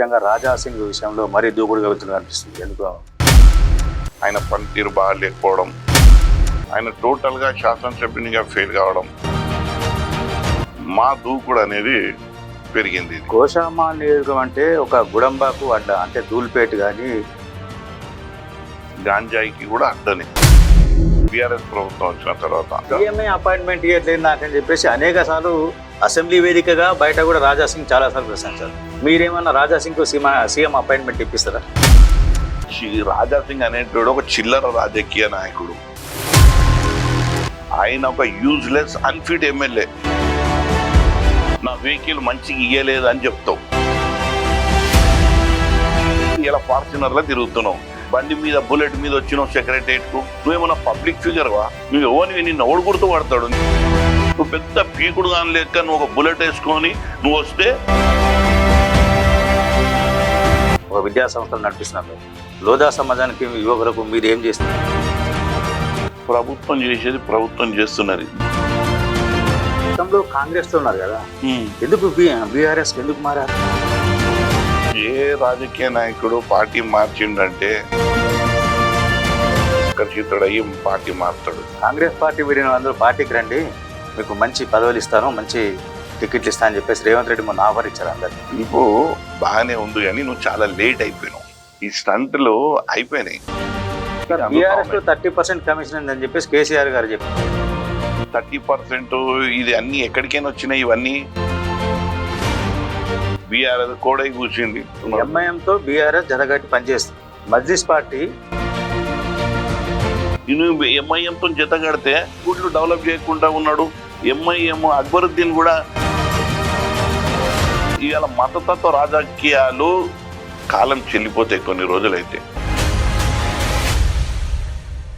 ముఖ్యంగా రాజా సింగ్ విషయంలో మరీ దూకుడుగా వెళ్తున్నది అనిపిస్తుంది. ఎందుకు? ఆయన పనితీరు బాగా లేకపోవడం, ఆయన టోటల్గా శాసనసభ్యునిగా ఫెయిల్ కావడం, మా దూకుడు అనేది పెరిగింది. గోషామాల్ నియోజకవర్గం అంటే ఒక గుడంబాకు అడ్డ, అంటే ధూల్పేట కానీ గాంజాయికి కూడా అడ్డనే. బీఆర్ఎస్ ప్రభుత్వం వచ్చిన తర్వాత సీఎంఏ అపాయింట్మెంట్ ఇవ్వట్లేదు నాకని చెప్పేసి అనేక సార్లు అసెంబ్లీ వేదికగా బయట కూడా రాజా సింగ్ చాలాసార్లు ప్రశ్నించారు. మీరేమన్నా రాజా సింగ్ సీఎం అపాయింట్మెంట్ ఇప్పిస్తారా? రాజా సింగ్ అనేటోడు ఒక చిల్లర రాజకీయ నాయకుడు. ఆయన ఒక యూజ్లెస్ అన్ఫిట్ ఎమ్మెల్యే. నా వెహికల్ మంచిగా ఇయ్యలేదు అని చెప్తావు. ఇలా ఫార్చునర్లో తిరుగుతున్నావు, బండి మీద బుల్లెట్ మీద వచ్చినావు సెక్రటరియట్కు. నువ్వేమన్నా పబ్లిక్ ఫిగర్వా? నువ్వు ఎవరిని నిన్ను ఎవడు గుర్తు పడతాడు? నువ్వు పెద్ద పీకుడు దాని లెక్క నువ్వు ఒక బుల్లెట్ వేసుకొని నువ్వు వస్తే. ఒక విద్యా సంస్థలు నడిపిస్తున్నారు. లోదా సమాజానికి యువకులకు మీరు ఏం చేస్తున్నారు? ప్రభుత్వం చేసేది ప్రభుత్వం చేస్తున్నది. గతంలో కాంగ్రెస్తో ఉన్నారు కదా, ఎందుకు బీఆర్ఎస్ ఎందుకు మారారు? ఏ రాజకీయ నాయకుడు పార్టీ మార్చిండంటే ఆకర్షితుడయ్యి పార్టీ మారుతాడు. కాంగ్రెస్ పార్టీ వీరిన అందరూ పార్టీకి రండి, మీకు మంచి పదవులు ఇస్తాను, మంచి టికెట్లు ఇస్తాను అని చెప్పేసి రేవంత్ రెడ్డి మొన్న ఆఫర్ ఇచ్చారు అందరికి. నీకు బాగానే ఉంది కానీ నువ్వు చాలా లేట్ అయిపోయినావు. ఈ స్టంట్లు అయిపోయినాయి. బీఆర్ఎస్ 30% కమిషన్ ఉందని చెప్పేసి కేసీఆర్ గారు చెప్పారు. 30% ఇది అన్ని ఎక్కడికైనా వచ్చినాయి. ఇవన్నీ బీఆర్ఎస్ కూడా కూర్చుంది. ఎంఐఎంతో బీఆర్ఎస్ జతగట్టి పనిచేస్తుంది. మజ్లిస్ పార్టీ నువ్వు ఎంఐఎంతో జత కడితే గుడ్లు డెవలప్ చేయకుండా ఉన్నాడు. ఎంఐఎం అక్బరుద్దీన్ కూడా ఇవాళ మతతత్వ రాజకీయాలు కాలం చెల్లిపోతాయి కొన్ని రోజులైతే.